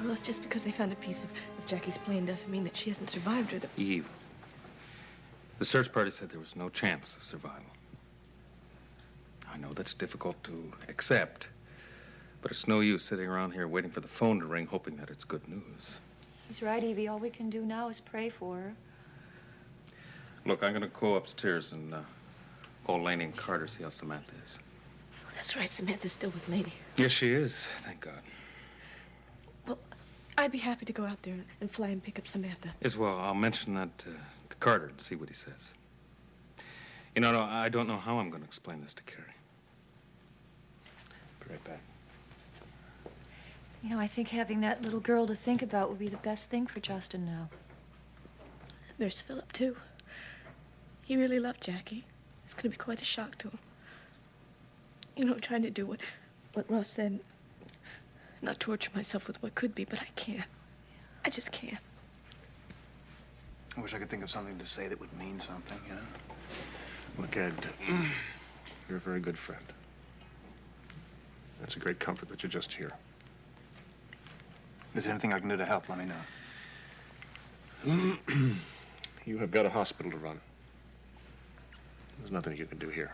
Ross, just because they found a piece of Jackie's plane doesn't mean that she hasn't survived or that... Eve, the search party said there was no chance of survival. I know that's difficult to accept, but it's no use sitting around here waiting for the phone to ring, hoping that it's good news. He's right, Evie. All we can do now is pray for her. Look, I'm going to go upstairs and call Laney and Carter, see how Samantha is. Oh, that's right. Samantha's still with Lady. Yes, she is. Thank God. Well, I'd be happy to go out there and fly and pick up Samantha. Yes, well, I'll mention that to Carter and see what he says. You know, no, I don't know how I'm going to explain this to Carrie. Be right back. You know, I think having that little girl to think about would be the best thing for Justin now. There's Philip, too. He really loved Jackie. It's going to be quite a shock to him. You know, I'm trying to do what Ross said. Not torture myself with what could be, but I can't. I just can't. I wish I could think of something to say that would mean something, you know? Look, Ed, you're a very good friend. It's a great comfort that you're just here. If there's anything I can do to help, let me know. You have got a hospital to run. There's nothing you can do here.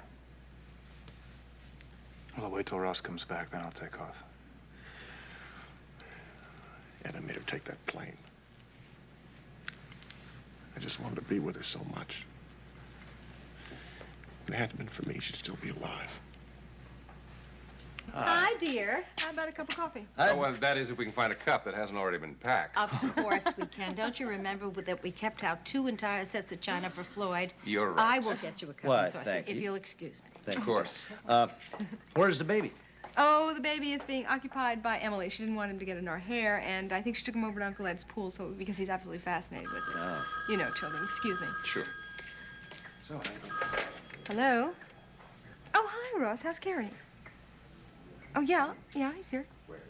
Well, I'll wait till Ross comes back, then I'll take off. Ed, I made her take that plane. I just wanted to be with her so much. If it hadn't been for me, she'd still be alive. Hi, dear. How about a cup of coffee? Oh, well, that is if we can find a cup that hasn't already been packed. Of course we can. Don't you remember that we kept out 2 entire sets of china for Floyd? You're right. I will get you a cup, Why, Miss Rossi, thank if you. you'll excuse me. Of course. Where's the baby? Oh, the baby is being occupied by Emily. She didn't want him to get in her hair, and I think she took him over to Uncle Ed's pool because he's absolutely fascinated with it. Oh. You know, children. Excuse me. Sure. So, Hello? Oh, hi, Ross. How's Carrie? Oh, yeah, he's here.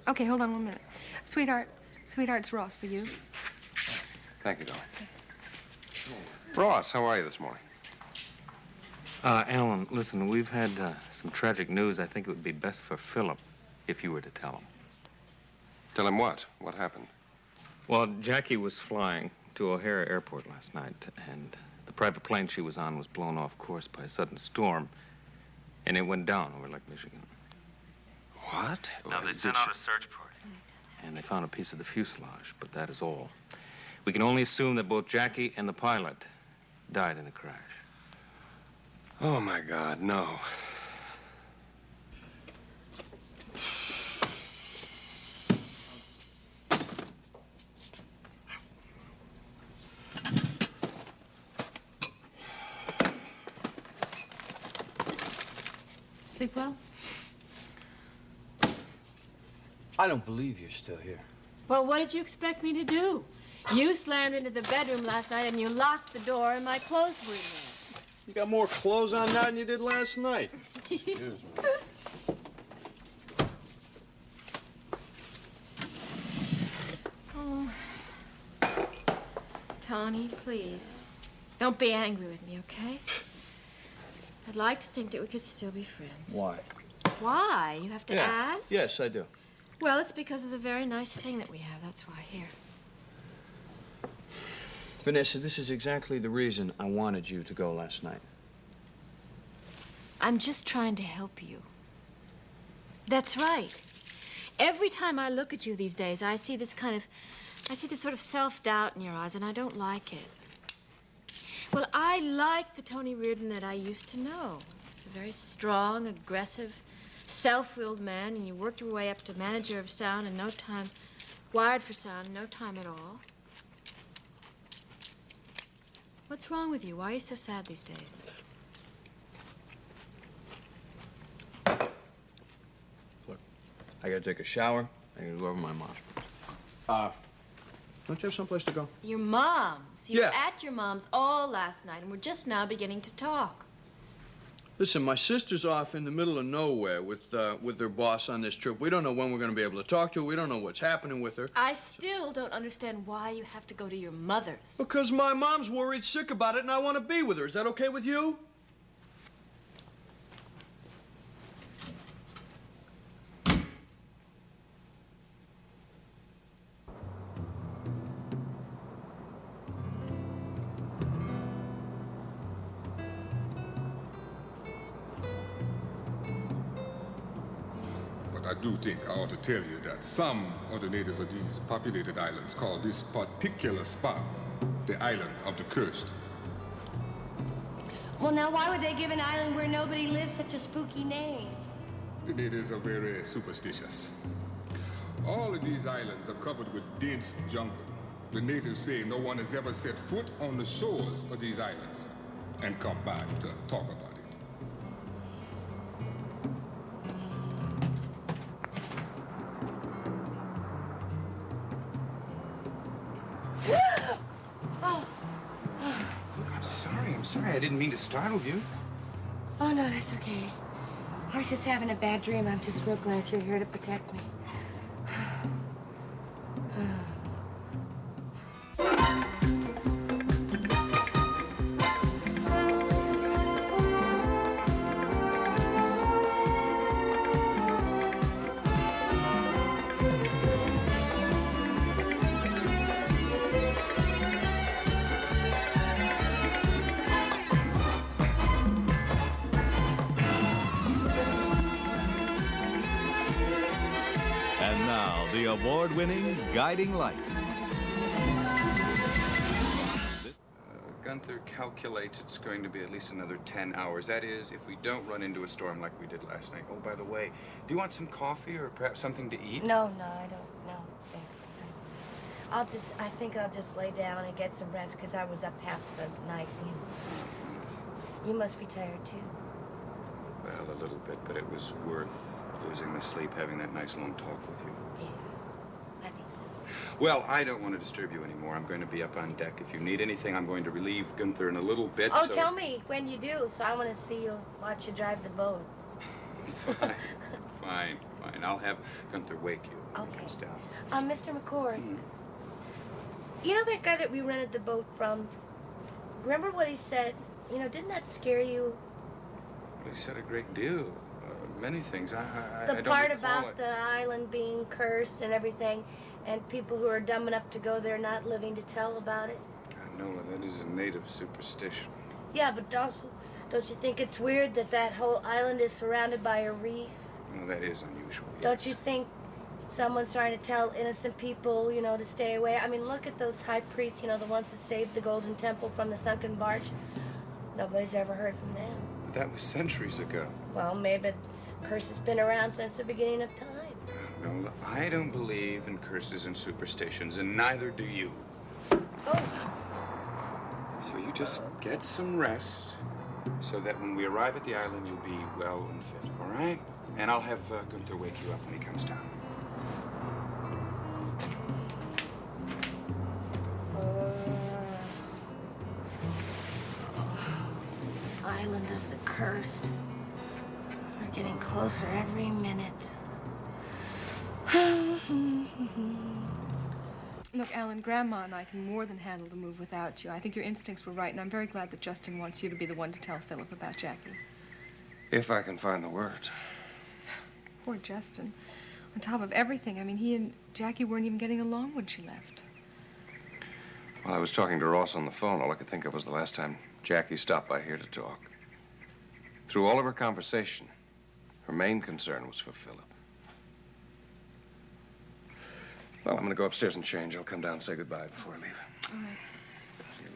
Okay, hold on 1 minute. Sweetheart, it's Ross for you. Thank you, darling. Ross, how are you this morning? Alan, listen, we've had some tragic news. I think it would be best for Philip if you were to tell him. Tell him what? What happened? Well, Jackie was flying to O'Hare Airport last night, and the private plane she was on was blown off course by a sudden storm, and it went down over Lake Michigan. What? Now, they sent out a search party, and they found a piece of the fuselage, but that is all. We can only assume that both Jackie and the pilot died in the crash. Oh, my God, no. Sleep well? I don't believe you're still here. Well, what did you expect me to do? You slammed into the bedroom last night and you locked the door and my clothes were in there. You got more clothes on now than you did last night. Excuse me. Oh. Tony, please. Don't be angry with me, okay? I'd like to think that we could still be friends. Why? Why? You have to ask? Yes, I do. Well, it's because of the very nice thing that we have. That's why. Here. Vanessa, this is exactly the reason I wanted you to go last night. I'm just trying to help you. That's right. Every time I look at you these days, I see this sort of self-doubt in your eyes, and I don't like it. Well, I like the Tony Reardon that I used to know. He's a very strong, aggressive, self-willed man, and you worked your way up to manager of sound in no time, wired for sound in no time at all. What's wrong with you? Why are you so sad these days? Look, I gotta take a shower. I gotta go over my mom's. Don't you have someplace to go? Your mom's. You were Yeah. at your mom's all last night, and we're just now beginning to talk. Listen, my sister's off in the middle of nowhere with their boss on this trip. We don't know when we're going to be able to talk to her. We don't know what's happening with her. I still don't understand why you have to go to your mother's. Because my mom's worried sick about it, and I want to be with her. Is that okay with you? do think I ought to tell you that some of the natives of these populated islands call this particular spot the Island of the Cursed. Well, now, why would they give an island where nobody lives such a spooky name? The natives are very superstitious. All of these islands are covered with dense jungle. The natives say no one has ever set foot on the shores of these islands and come back to talk about it. I'm sorry. I didn't mean to startle you. Oh, no, that's okay. I was just having a bad dream. I'm just real glad you're here to protect me. And now, the award-winning Guiding Light. Gunther calculates it's going to be at least another 10 hours. That is, if we don't run into a storm like we did last night. Oh, by the way, do you want some coffee or perhaps something to eat? No, I don't. No, thanks. I think I'll just lay down and get some rest because I was up half the night. You must be tired, too. Well, a little bit, but it was worth losing the sleep having that nice long talk with you. Yeah, I think so. Well, I don't want to disturb you anymore. I'm going to be up on deck. If you need anything, I'm going to relieve Gunther in a little bit. Oh, tell me when you do, so I want to see you, watch you drive the boat. Fine. I'll have Gunther wake you when he comes down. Mr. McCord, you know that guy that we rented the boat from? Remember what he said? You know, didn't that scare you? He said a great deal. Many things. I The don't part recall about it. the island being cursed and everything, and people who are dumb enough to go there not living to tell about it. Nola, that is a native superstition. Yeah, but also, don't you think it's weird that that whole island is surrounded by a reef? Well, that is unusual. Don't you think someone's trying to tell innocent people, you know, to stay away? I mean, look at those high priests, you know, the ones that saved the Golden Temple from the sunken barge. Nobody's ever heard from them. That was centuries ago. Well, maybe the curse has been around since the beginning of time. Nola, I don't believe in curses and superstitions, and neither do you. Oh. So you just get some rest, so that when we arrive at the island, you'll be well and fit, all right? And I'll have Gunther wake you up when he comes down. Island of the Cursed. We're getting closer every minute. Look, Alan, Grandma and I can more than handle the move without you. I think your instincts were right, and I'm very glad that Justin wants you to be the one to tell Philip about Jackie. If I can find the words. Poor Justin. On top of everything, I mean, he and Jackie weren't even getting along when she left. Well, I was talking to Ross on the phone. All I could think of was the last time Jackie stopped by here to talk. Through all of her conversation, her main concern was for Philip. Well, I'm going to go upstairs and change. I'll come down and say goodbye before I leave. All right.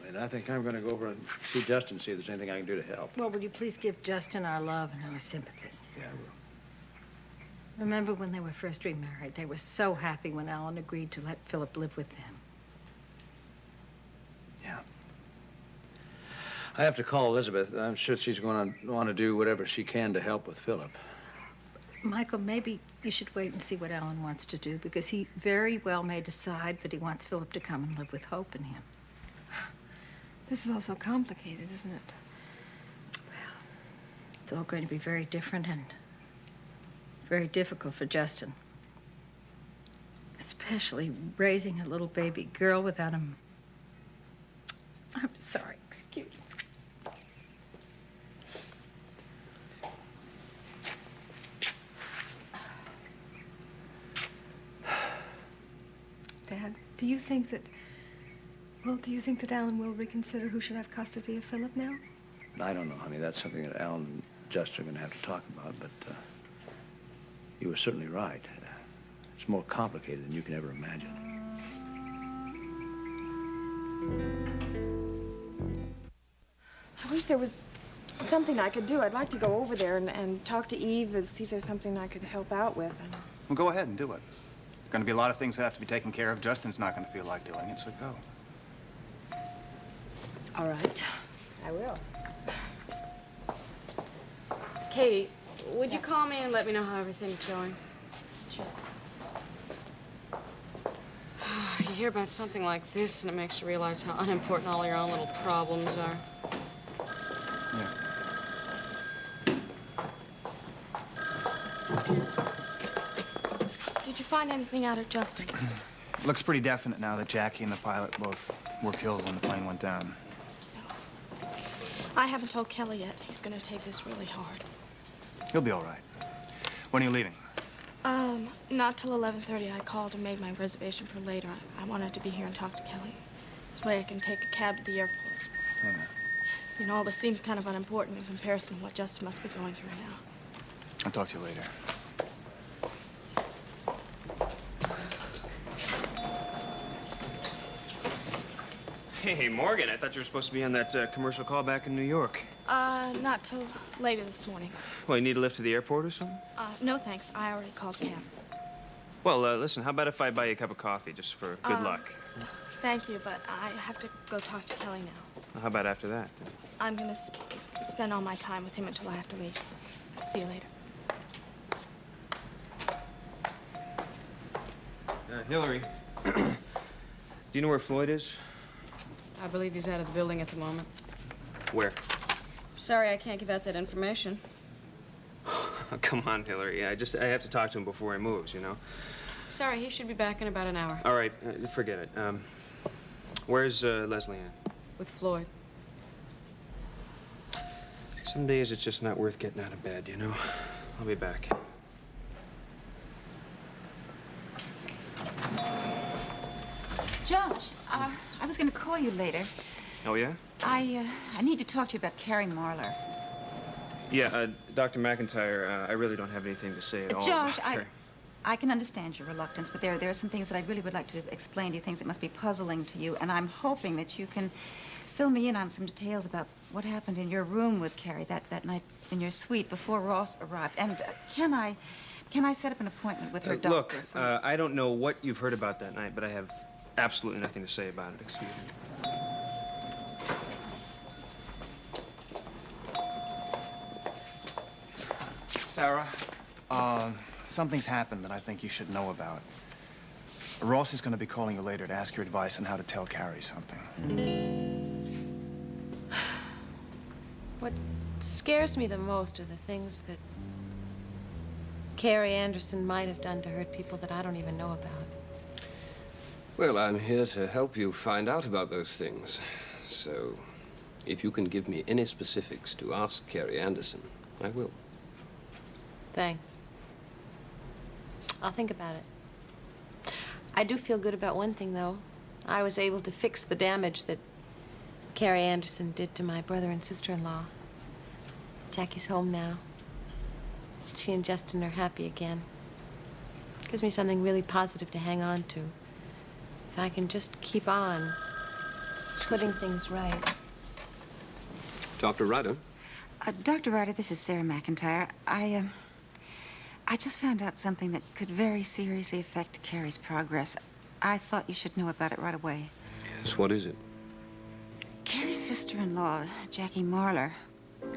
And I think I'm going to go over and see Justin, see if there's anything I can do to help. Well, will you please give Justin our love and our sympathy? Yeah, I will. Remember when they were first remarried? They were so happy when Alan agreed to let Philip live with them. Yeah. I have to call Elizabeth. I'm sure she's going to want to do whatever she can to help with Philip. Michael, maybe you should wait and see what Alan wants to do, because he very well may decide that he wants Philip to come and live with Hope and him. This is all so complicated, isn't it? Well, it's all going to be very different and very difficult for Justin. Especially raising a little baby girl without him. I'm sorry, excuse me. Dad, do you think that Alan will reconsider who should have custody of Philip now? I don't know, honey. That's something that Alan and Justin are going to have to talk about, but You were certainly right. It's more complicated than you can ever imagine. I wish there was something I could do. I'd like to go over there and talk to Eve and see if there's something I could help out with. Well, go ahead and do it. Going to be a lot of things that have to be taken care of. Justin's not going to feel like doing it, so go. All right. I will. Katie, would you call me and let me know how everything's going? Sure. You hear about something like this, and it makes you realize how unimportant all your own little problems are. Did you find anything out at Justin's? Looks pretty definite now that Jackie and the pilot both were killed when the plane went down. I haven't told Kelly yet. He's going to take this really hard. He'll be all right. When are you leaving? Not till 11:30. I called and made my reservation for later. I wanted to be here and talk to Kelly. This way I can take a cab to the airport. Yeah. You know, all this seems kind of unimportant in comparison to what Justin must be going through now. I'll talk to you later. Hey, Morgan, I thought you were supposed to be on that commercial call back in New York. Not till later this morning. Well, you need a lift to the airport or something? No thanks. I already called a cab. Well, listen, how about if I buy you a cup of coffee just for good luck? Thank you, but I have to go talk to Kelly now. Well, how about after that? I'm gonna spend all my time with him until I have to leave. See you later. Hillary, do you know where Floyd is? I believe he's out of the building at the moment. Where? Sorry, I can't give out that information. Come on, Hillary. I have to talk to him before he moves, you know? Sorry, he should be back in about an hour. All right, forget it. Where's Leslie Ann? With Floyd. Some days it's just not worth getting out of bed, you know? I'll be back. Josh, I was going to call you later. Oh, yeah? I need to talk to you about Carrie Marlar. Yeah, Dr. McIntyre, I really don't have anything to say at all. Josh, about Carrie. I can understand your reluctance, but there are some things that I really would like to explain to you, things that must be puzzling to you, and I'm hoping that you can fill me in on some details about what happened in your room with Carrie that night in your suite before Ross arrived. And can I set up an appointment with her doctor? Look, I don't know what you've heard about that night, but I have absolutely nothing to say about it. Excuse me. Sarah, something's happened that I think you should know about. Ross is going to be calling you later to ask your advice on how to tell Carrie something. What scares me the most are the things that Carrie Anderson might have done to hurt people that I don't even know about. Well, I'm here to help you find out about those things. So, if you can give me any specifics to ask Carrie Anderson, I will. Thanks. I'll think about it. I do feel good about one thing, though. I was able to fix the damage that Carrie Anderson did to my brother and sister-in-law. Jackie's home now. She and Justin are happy again. Gives me something really positive to hang on to. If I can just keep on putting things right. Dr. Ryder? Dr. Ryder, this is Sarah McIntyre. I just found out something that could very seriously affect Carrie's progress. I thought you should know about it right away. Yes, what is it? Carrie's sister-in-law, Jackie Marlar,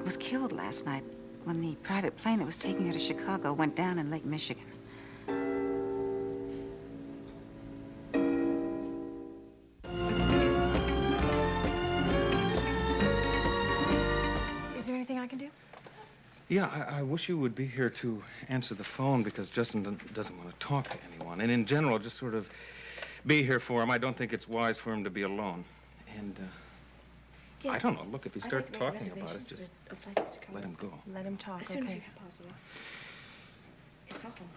was killed last night when the private plane that was taking her to Chicago went down in Lake Michigan. Is there anything I can do? Yeah, I wish you would be here to answer the phone because Justin doesn't want to talk to anyone. And in general, just sort of be here for him. I don't think it's wise for him to be alone. And, Yes. I don't know. Look, if he I'd starts like to make a talking about it, reservation just for flights to come let in. him go. Let him talk, As soon as okay. you can possible. It's all home.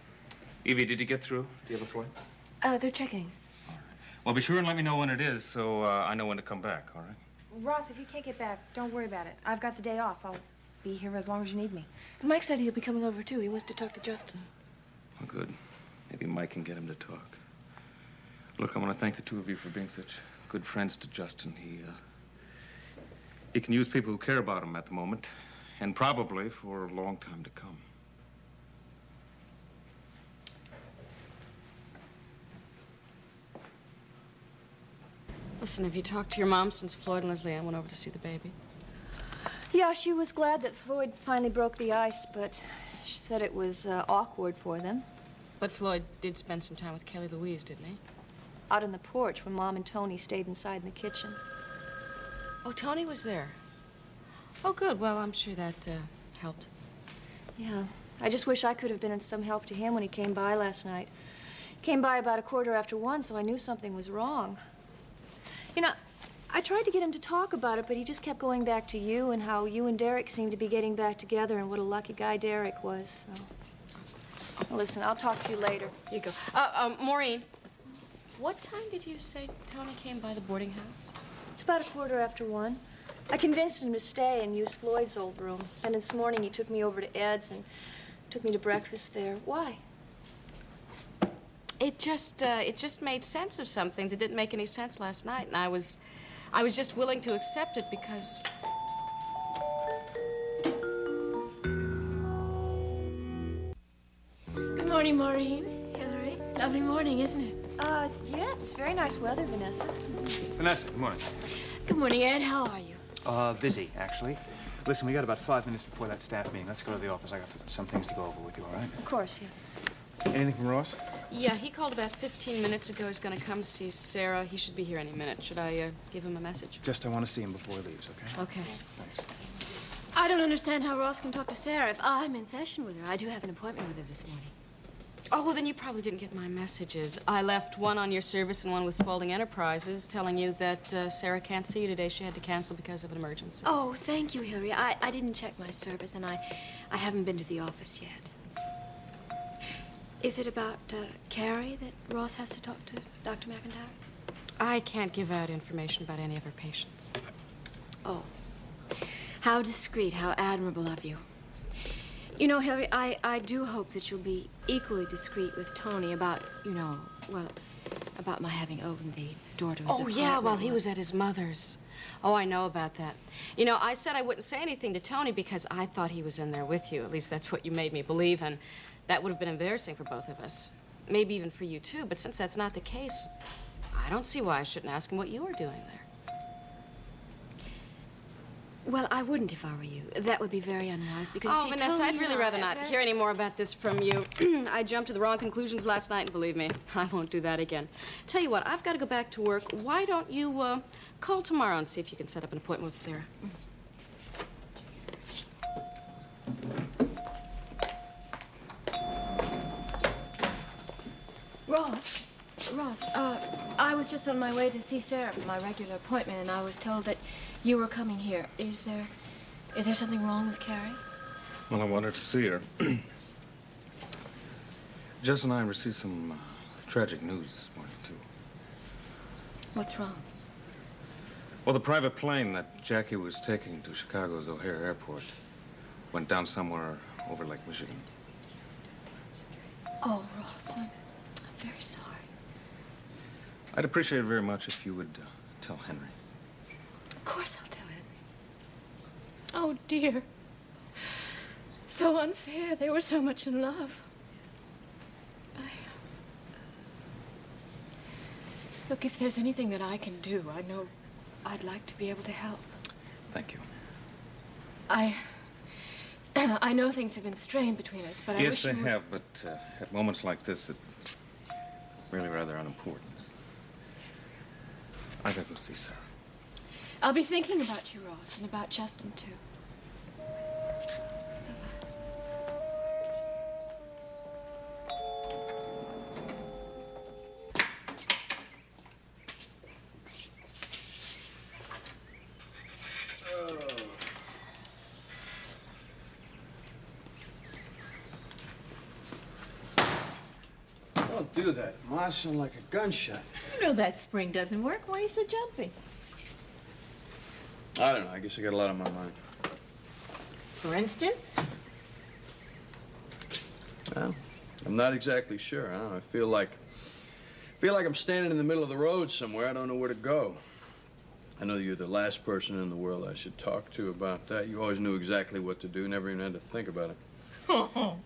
Evie, did you get through? Do you have a flight? They're checking. Well, be sure and let me know when it is so I know when to come back, all right? Ross, if you can't get back, don't worry about it. I've got the day off. I'll be here as long as you need me. Mike said he'll be coming over, too. He wants to talk to Justin. Well, good. Maybe Mike can get him to talk. Look, I want to thank the two of you for being such good friends to Justin. He can use people who care about him at the moment, and probably for a long time to come. Listen, have you talked to your mom since Floyd and Leslie Ann went over to see the baby? Yeah, she was glad that Floyd finally broke the ice, but she said it was awkward for them. But Floyd did spend some time with Kelly Louise, didn't he? Out on the porch when Mom and Tony stayed inside in the kitchen. Oh, Tony was there. Oh, good. Well, I'm sure that helped. Yeah, I just wish I could have been of some help to him when he came by last night. He came by about 1:15, so I knew something was wrong. You know, I tried to get him to talk about it, but he just kept going back to you and how you and Derek seemed to be getting back together and what a lucky guy Derek was. So. Well, listen, I'll talk to you later. Here you go. Maureen, what time did you say Tony came by the boarding house? It's about 1:15. I convinced him to stay and use Floyd's old room. And this morning he took me over to Ed's and took me to breakfast there. Why? It just made sense of something that didn't make any sense last night, and I was just willing to accept it because. Good morning, Maureen. Hillary. Lovely morning, isn't it? Yes, it's very nice weather, Vanessa. Vanessa, good morning. Good morning, Ed. How are you? Busy, actually. Listen, we got about 5 minutes before that staff meeting. Let's go to the office. I got some things to go over with you, all right? Of course, yeah. Anything from Ross? Yeah, he called about 15 minutes ago. He's going to come see Sarah. He should be here any minute. Should I give him a message? Just I want to see him before he leaves, okay? Okay. I don't understand how Ross can talk to Sarah if I'm in session with her. I do have an appointment with her this morning. Oh, well, then you probably didn't get my messages. I left one on your service and one with Spaulding Enterprises telling you that Sarah can't see you today. She had to cancel because of an emergency. Oh, thank you, Hillary. I didn't check my service, and I haven't been to the office yet. Is it about Carrie that Ross has to talk to Dr. McIntyre? I can't give out information about any of her patients. Oh. How discreet, how admirable of you. You know, Hillary, I do hope that you'll be equally discreet with Tony about, about my having opened the door to his apartment. Oh, yeah, while he was at his mother's. Oh, I know about that. You know, I said I wouldn't say anything to Tony because I thought he was in there with you. At least that's what you made me believe, and that would have been embarrassing for both of us. Maybe even for you, too. But since that's not the case, I don't see why I shouldn't ask him what you were doing there. Well, I wouldn't if I were you. That would be very unwise because, Oh, see, Vanessa, Tony I'd really and I rather are not very- hear any more about this from you. I jumped to the wrong conclusions last night, and believe me, I won't do that again. Tell you what, I've got to go back to work. Why don't you call tomorrow and see if you can set up an appointment with Sarah? Ross, I was just on my way to see Sarah for my regular appointment, and I was told that you were coming here. Is there something wrong with Carrie? Well, I wanted to see her. Jess and I received some tragic news this morning, too. What's wrong? Well, the private plane that Jackie was taking to Chicago's O'Hare Airport went down somewhere over Lake Michigan. Oh, Ross, I'm very sorry. I'd appreciate it very much if you would tell Henry. Of course I'll tell him. Oh, dear. So unfair. They were so much in love. Look, if there's anything that I can do, I know I'd like to be able to help. Thank you. I know things have been strained between us, but I Yes, wish they you would- have, but at moments like this, it's really rather unimportant. I gotta go see Sarah. I'll be thinking about you, Ross, and about Justin, too. Don't do that, Ma. Sound like a gunshot. You know that spring doesn't work. Why are you so jumpy? I don't know. I guess I got a lot on my mind. For instance? Well, I'm not exactly sure. Huh? I feel like I'm standing in the middle of the road somewhere. I don't know where to go. I know you're the last person in the world I should talk to about that. You always knew exactly what to do, never even had to think about it. Oh,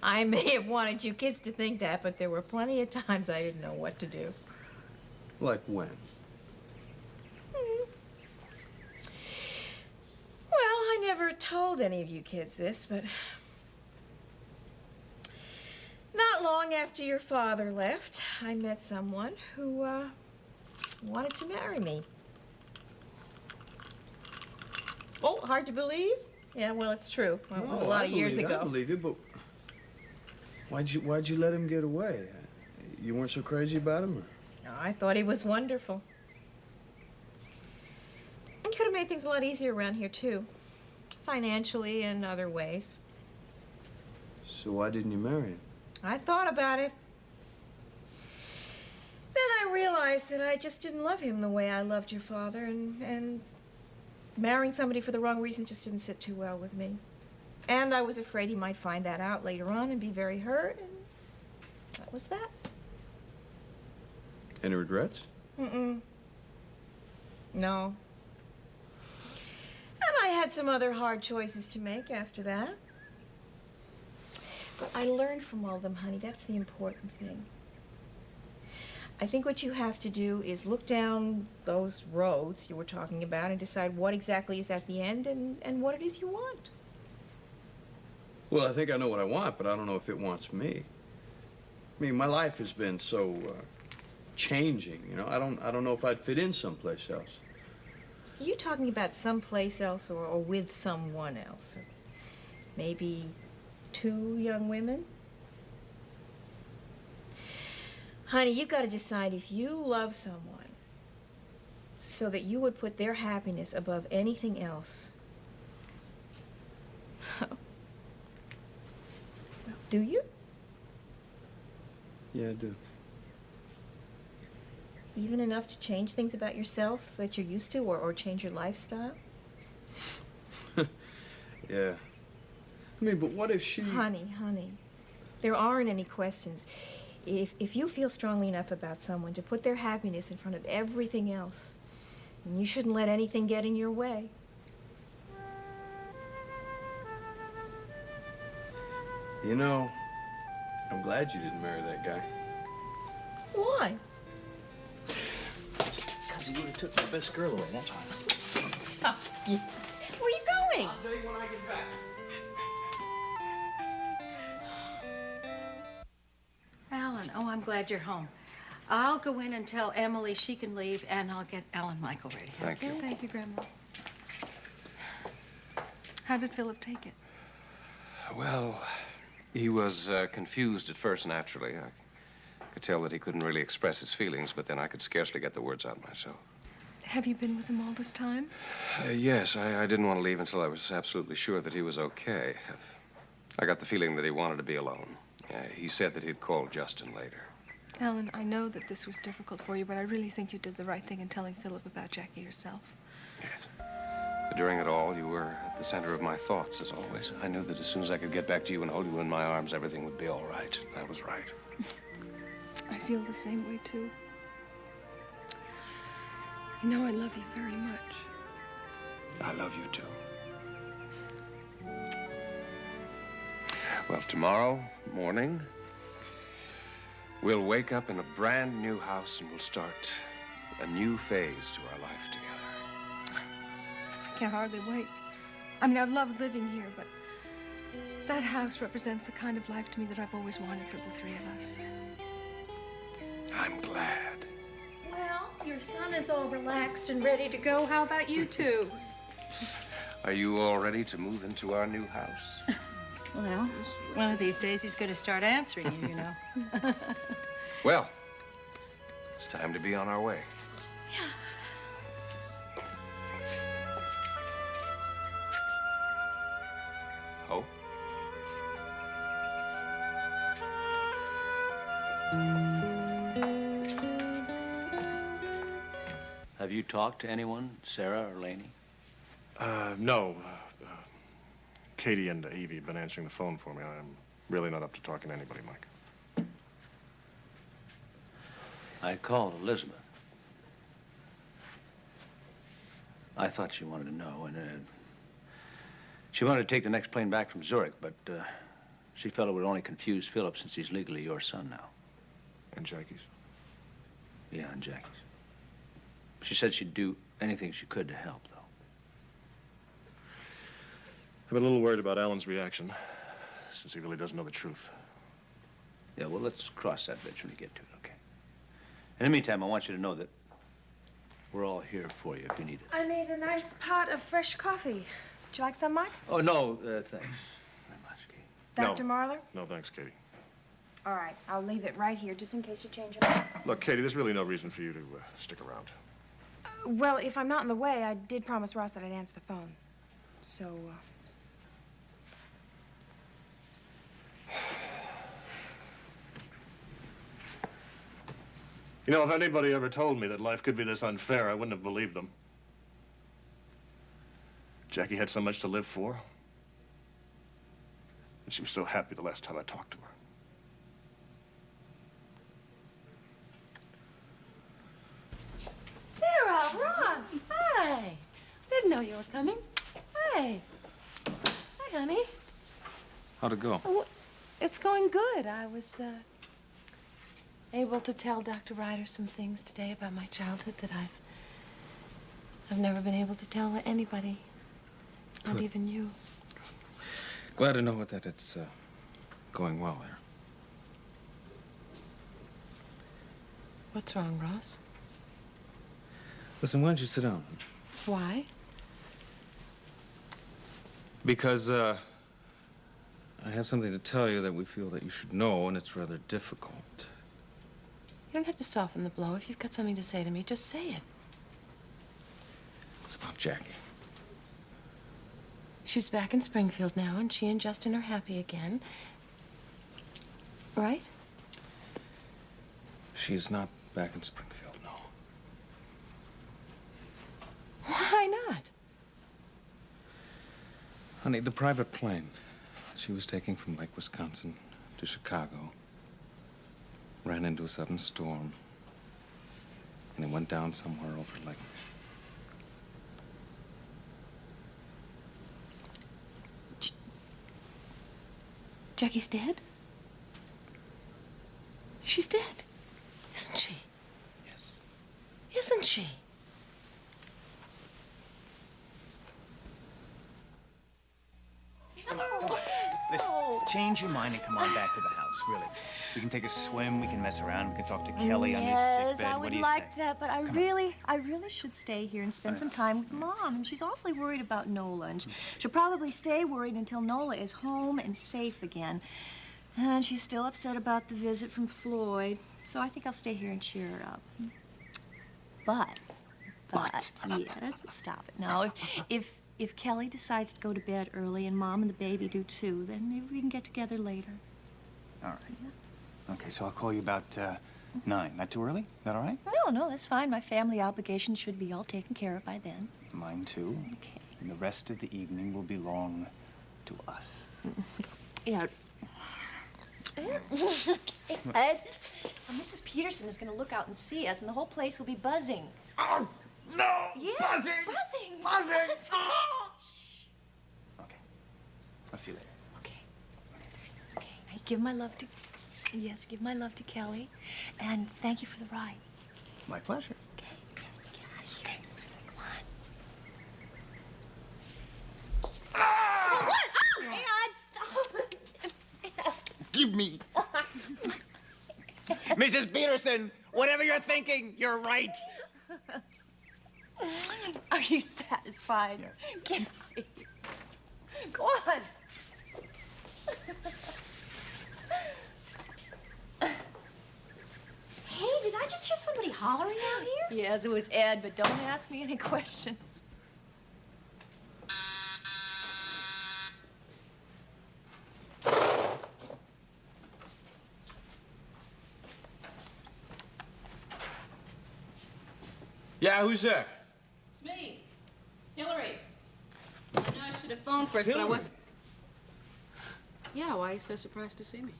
I may have wanted you kids to think that, but there were plenty of times I didn't know what to do. Like when? Well, I never told any of you kids this, but not long after your father left, I met someone who wanted to marry me. Oh, hard to believe? Yeah, well, it's true. Well, it was a lot of years ago. I believe you, but why'd you let him get away? You weren't so crazy about him? No, I thought he was wonderful. He could have made things a lot easier around here, too. Financially and other ways. So why didn't you marry him? I thought about it. Then I realized that I just didn't love him the way I loved your father, and marrying somebody for the wrong reasons just didn't sit too well with me. And I was afraid he might find that out later on and be very hurt, and that was that. Any regrets? Mm-mm. No. And I had some other hard choices to make after that. But I learned from all of them, honey. That's the important thing. I think what you have to do is look down those roads you were talking about and decide what exactly is at the end and what it is you want. Well, I think I know what I want, but I don't know if it wants me. I mean, my life has been so changing, you know. I don't know if I'd fit in someplace else. Are you talking about someplace else or with someone else? Or maybe 2 young women? Honey, you've got to decide if you love someone so that you would put their happiness above anything else. Do you? Yeah, I do. Even enough to change things about yourself that you're used to or change your lifestyle? Yeah. I mean, but what if she... Honey, there aren't any questions. If you feel strongly enough about someone to put their happiness in front of everything else, then you shouldn't let anything get in your way. You know, I'm glad you didn't marry that guy. Why? Because he would have took my best girl away, that's why. Stop you. Where are you going? I'll tell you when I get back. Alan, oh, I'm glad you're home. I'll go in and tell Emily she can leave, and I'll get Alan Michael ready. Thank you. Thank you, Grandma. How did Philip take it? Well, he was confused at first, naturally. I could tell that he couldn't really express his feelings, but then I could scarcely get the words out myself. Have you been with him all this time? Yes, I didn't want to leave until I was absolutely sure that he was okay. I got the feeling that he wanted to be alone. He said that he'd call Justin later. Alan, I know that this was difficult for you, but I really think you did the right thing in telling Philip about Jackie yourself. During it all, you were at the center of my thoughts, as always. I knew that as soon as I could get back to you and hold you in my arms, everything would be all right. I was right. I feel the same way, too. You know I love you very much. I love you, too. Well, tomorrow morning, we'll wake up in a brand new house and we'll start a new phase to our life together. I can hardly wait. I mean, I've loved living here, but that house represents the kind of life to me that I've always wanted for the 3 of us. I'm glad. Well, your son is all relaxed and ready to go. How about you 2? Are you all ready to move into our new house? Well, one of these days he's going to start answering you, you know. Well, it's time to be on our way. Hope? Have you talked to anyone, Sarah or Laney? No. Katie and Evie have been answering the phone for me. really not up to talking to anybody, Mike. I called Elizabeth. I thought she wanted to know, and she wanted to take the next plane back from Zurich, but she felt it would only confuse Philip since he's legally your son now. And Jackie's? Yeah, and Jackie's. She said she'd do anything she could to help, though. I've been a little worried about Alan's reaction, since he really doesn't know the truth. Yeah, well, let's cross that bridge when we get to it, okay? In the meantime, I want you to know that we're all here for you if you need it. I made a nice pot of fresh coffee. Would you like some, Mike? Oh, no, thanks very much, Katie. Dr. Marler? No, thanks, Katie. All right, I'll leave it right here just in case you change your mind. Look, Katie, there's really no reason for you to stick around. Well, if I'm not in the way, I did promise Ross that I'd answer the phone. So, You know, if anybody ever told me that life could be this unfair, I wouldn't have believed them. Jackie had so much to live for. And she was so happy the last time I talked to her. Sarah, Ross, hi. Didn't know you were coming. Hi. Hi, honey. How'd it go? Oh, it's going good. I was, able to tell Dr. Ryder some things today about my childhood that I've never been able to tell anybody. Not Good. even you. Glad to know that it's going well there. What's wrong, Ross? Listen, why don't you sit down? Why? Because, I have something to tell you that we feel that you should know, and it's rather difficult. You don't have to soften the blow. If you've got something to say to me, just say it. It's about Jackie. She's back in Springfield now, and she and Justin are happy again. Right? She's not back in Springfield, no. Why not? Honey, the private plane she was taking from Lake Wisconsin to Chicago ran into a sudden storm, and it went down somewhere over Lake. Jackie's dead? She's dead, isn't she? Yes. Isn't she? Listen, change your mind and come on back to the house, really. We can take a swim, we can mess around, we can talk to Kelly on his sick bed. I What would do you like say? that, but I really should stay here and spend some time with Mom. And she's awfully worried about Nola, and she'll probably stay worried until Nola is home and safe again. And she's still upset about the visit from Floyd, so I think I'll stay here and cheer her up. But, yes, stop it. Now, if Kelly decides to go to bed early and Mom and the baby do too, then maybe we can get together later. All right. Okay, so I'll call you about 9. Not too early? Is that all right? No, that's fine. My family obligations should be all taken care of by then. Mine too. Okay. And the rest of the evening will belong to us. Yeah. Ed, Mrs. Peterson is going to look out and see us, and the whole place will be buzzing. Oh, no! Yes, Buzzing! Buzzing! Buzzing! Oh. Okay. I'll see you later. Okay, now give my love to... Yes, give my love to Kelly, and thank you for the ride. My pleasure. Okay. Come on. Ah! What? Oh, Ed, stop! Give me. Mrs. Peterson, whatever you're thinking, you're right. Are you satisfied? Yeah. Get out of here. Go on. Hey, did I just hear somebody hollering out here? Yes, it was Ed, but don't ask me any questions. Yeah, who's there? It's me, Hillary. I know I should have phoned first, but I Hillary? wasn't. Yeah, why are you so surprised to see me?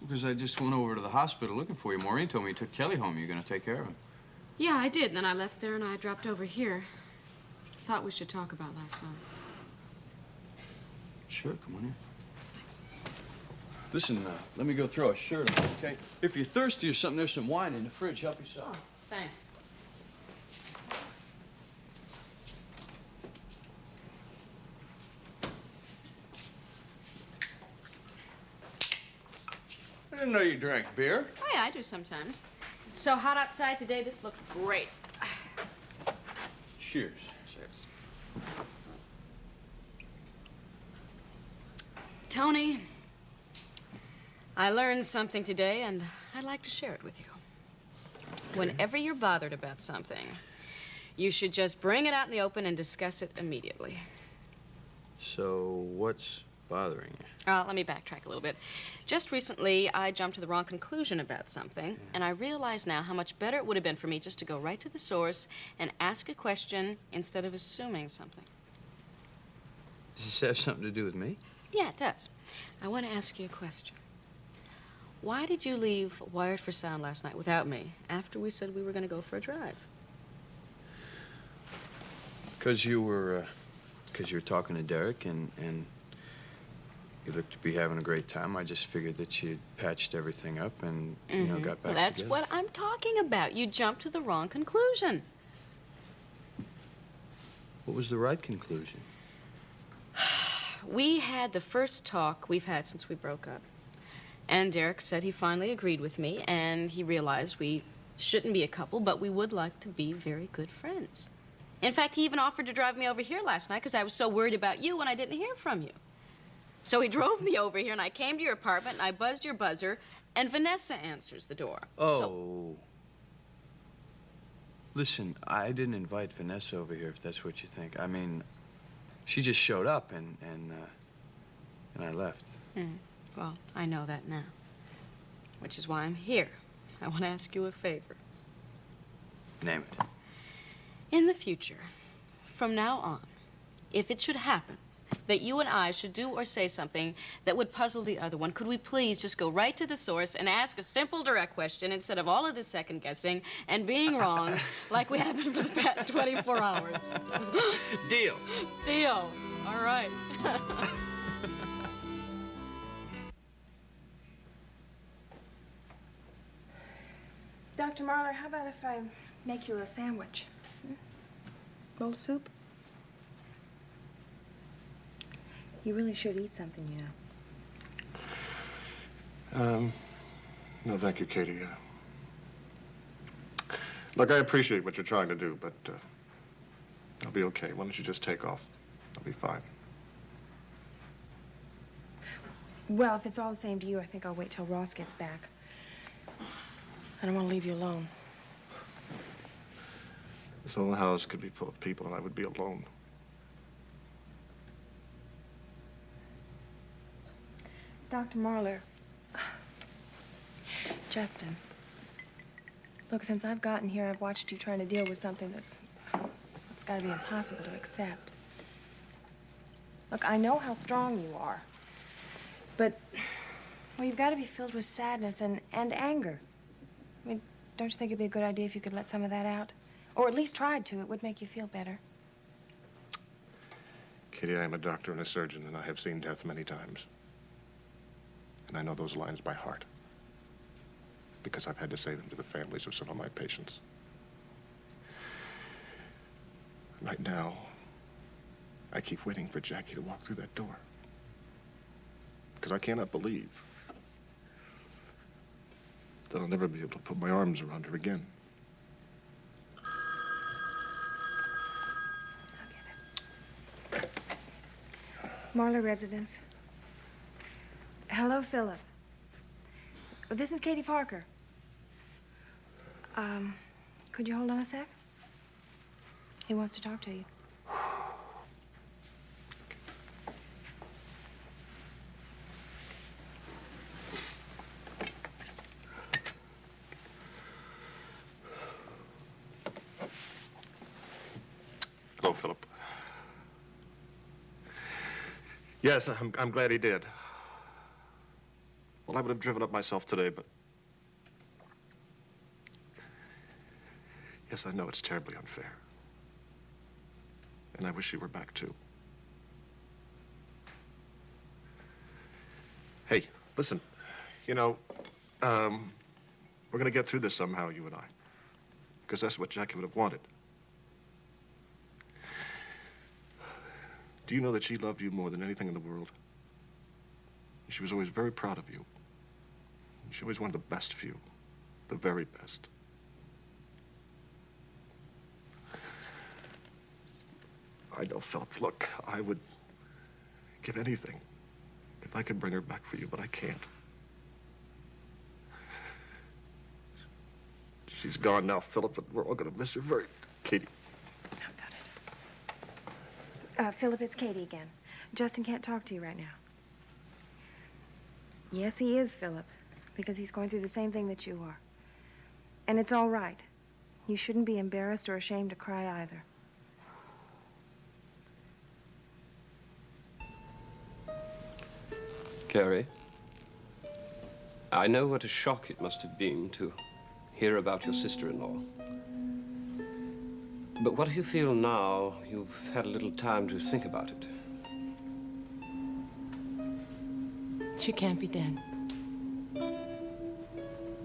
Because I just went over to the hospital looking for you. Maureen told me you took Kelly home. You're going to take care of him. Yeah, I did. And then I left there and I dropped over here. Thought we should talk about last night. Sure, come on in. Thanks. Listen, let me go throw a shirt on, okay? If you're thirsty or something, there's some wine in the fridge. Help yourself. Oh, thanks. I didn't know you drank beer. Oh, yeah, I do sometimes. So hot outside today, this looked great. Cheers. Cheers. Tony, I learned something today, and I'd like to share it with you. Whenever you're bothered about something, you should just bring it out in the open and discuss it immediately. So what's bothering you? Let me backtrack a little bit. Just recently, I jumped to the wrong conclusion about something, and I realize now how much better it would have been for me just to go right to the source and ask a question instead of assuming something. Does this have something to do with me? Yeah, it does. I want to ask you a question. Why did you leave Wired for Sound last night without me after we said we were going to go for a drive? Because you were talking to Derek and you looked to be having a great time. I just figured that you'd patched everything up and, you know, got back Well, that's together. what I'm talking about. You jumped to the wrong conclusion. What was the right conclusion? We had the first talk we've had since we broke up. And Derek said he finally agreed with me, and he realized we shouldn't be a couple, but we would like to be very good friends. In fact, he even offered to drive me over here last night because I was so worried about you when I didn't hear from you. So he drove me over here, and I came to your apartment, and I buzzed your buzzer, and Vanessa answers the door. Oh. So, Listen, I didn't invite Vanessa over here, if that's what you think. I mean, she just showed up, and I left. well, I know that now, which is why I'm here. I want to ask you a favor. Name it. In the future, from now on, if it should happen that you and I should do or say something that would puzzle the other one, could we please just go right to the source and ask a simple, direct question instead of all of this second-guessing and being wrong like we have been for the past 24 hours? Deal. Deal. All right. Dr. Marler, how about if I make you a sandwich? Bowl of soup? You really should eat something, you know. No, thank you, Katie. Look, I appreciate what you're trying to do, but I'll be okay. Why don't you just take off? I'll be fine. Well, if it's all the same to you, I think I'll wait till Ross gets back. I don't want to leave you alone. This whole house could be full of people, and I would be alone. Dr. Marler. Justin. Look, since I've gotten here, I've watched you trying to deal with something that's got to be impossible to accept. Look, I know how strong you are, but, well, you've got to be filled with sadness and anger. I mean, don't you think it'd be a good idea if you could let some of that out? Or at least tried to. It would make you feel better. Katie, I am a doctor and a surgeon, and I have seen death many times. And I know those lines by heart, because I've had to say them to the families of some of my patients. Right now, I keep waiting for Jackie to walk through that door, because I cannot believe that I'll never be able to put my arms around her again. Marler Residence. Hello, Philip. This is Katie Parker. Could you hold on a sec? He wants to talk to you. Hello, Philip. Yes, I'm glad he did. Well, I would have driven up myself today, but... Yes, I know it's terribly unfair. And I wish you were back, too. Hey, listen, you know, we're gonna get through this somehow, you and I. Because that's what Jackie would have wanted. Do you know that she loved you more than anything in the world? She was always very proud of you. She always wanted the best for you, the very best. I know, Philip. Look, I would give anything if I could bring her back for you, but I can't. She's gone now, Philip, but we're all gonna miss her very... Katie. Philip, it's Katie again. Justin can't talk to you right now. Yes, he is, Philip, because he's going through the same thing that you are. And it's all right. You shouldn't be embarrassed or ashamed to cry either. Carrie, I know what a shock it must have been to hear about your sister-in-law. But what do you feel now you've had a little time to think about it? She can't be dead.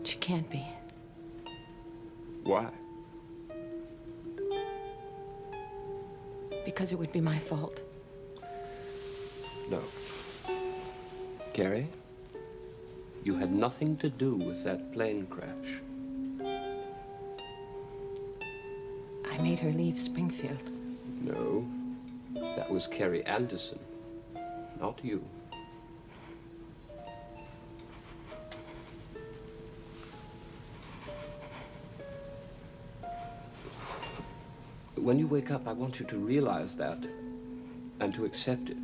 She can't be. Why? Because it would be my fault. No. Carrie, you had nothing to do with that plane crash. I made her leave Springfield. No, that was Carrie Anderson, not you. When you wake up, I want you to realize that and to accept it.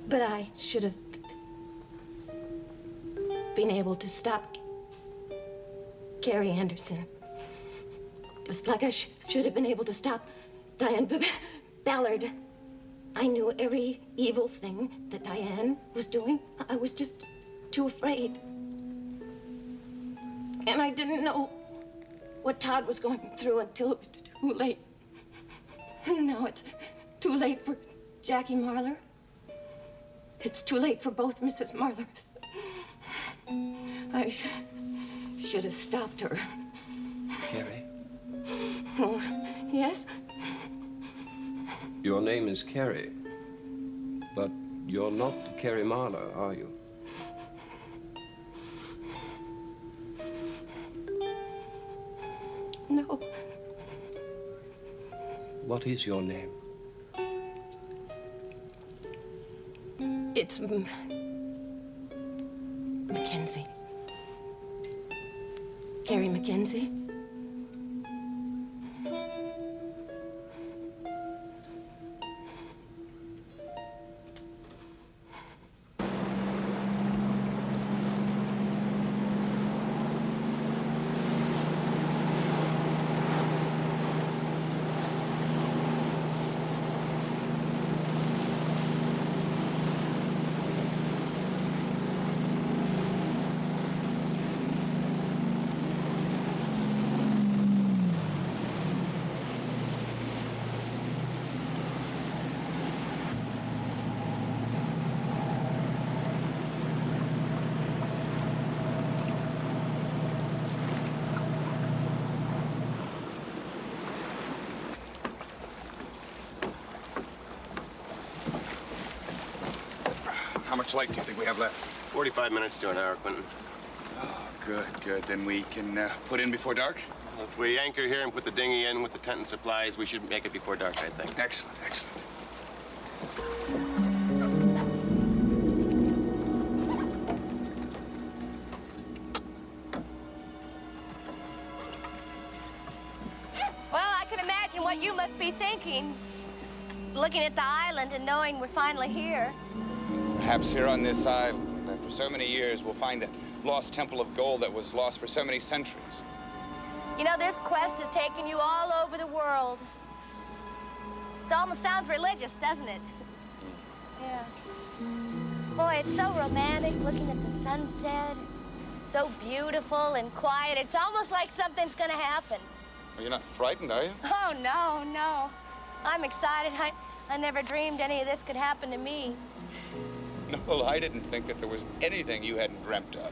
But I should have been able to stop Carrie Anderson. Just like I should have been able to stop Diane Ballard. I knew every evil thing that Diane was doing. I was just too afraid. And I didn't know what Todd was going through until it was too late. And now it's too late for Jackie Marler. It's too late for both Mrs. Marlers. I should have stopped her. Carrie? Oh, yes? Your name is Carrie, but you're not Carrie Marler, are you? No. What is your name? It's Mackenzie. Carrie Mackenzie. How much light do you think we have left? 45 minutes to an hour, Quentin. Oh, good, good. Then we can put in before dark? If we anchor here and put the dinghy in with the tent and supplies, we should make it before dark, I think. Excellent, excellent. Well, I can imagine what you must be thinking, looking at the island and knowing we're finally here. Perhaps here on this island, after so many years, we'll find that lost temple of gold that was lost for so many centuries. You know, this quest has taken you all over the world. It almost sounds religious, doesn't it? Yeah. Boy, it's so romantic looking at the sunset. So beautiful and quiet. It's almost like something's gonna happen. Well, you're not frightened, are you? Oh, no, no. I'm excited. I never dreamed any of this could happen to me. No, I didn't think that there was anything you hadn't dreamt of.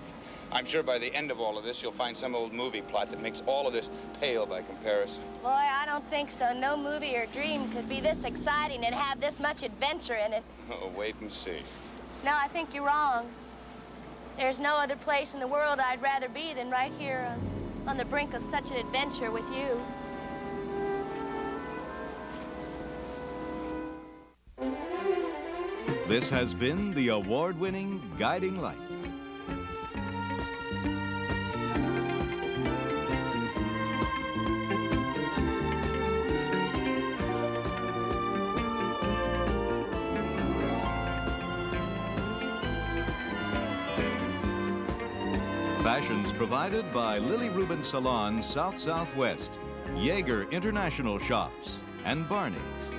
I'm sure by the end of all of this, you'll find some old movie plot that makes all of this pale by comparison. Boy, I don't think so. No movie or dream could be this exciting and have this much adventure in it. Oh, wait and see. No, I think you're wrong. There's no other place in the world I'd rather be than right here on the brink of such an adventure with you. This has been the award-winning Guiding Light. Fashions provided by Lily Rubin Salon South Southwest, Jaeger International Shops, and Barney's.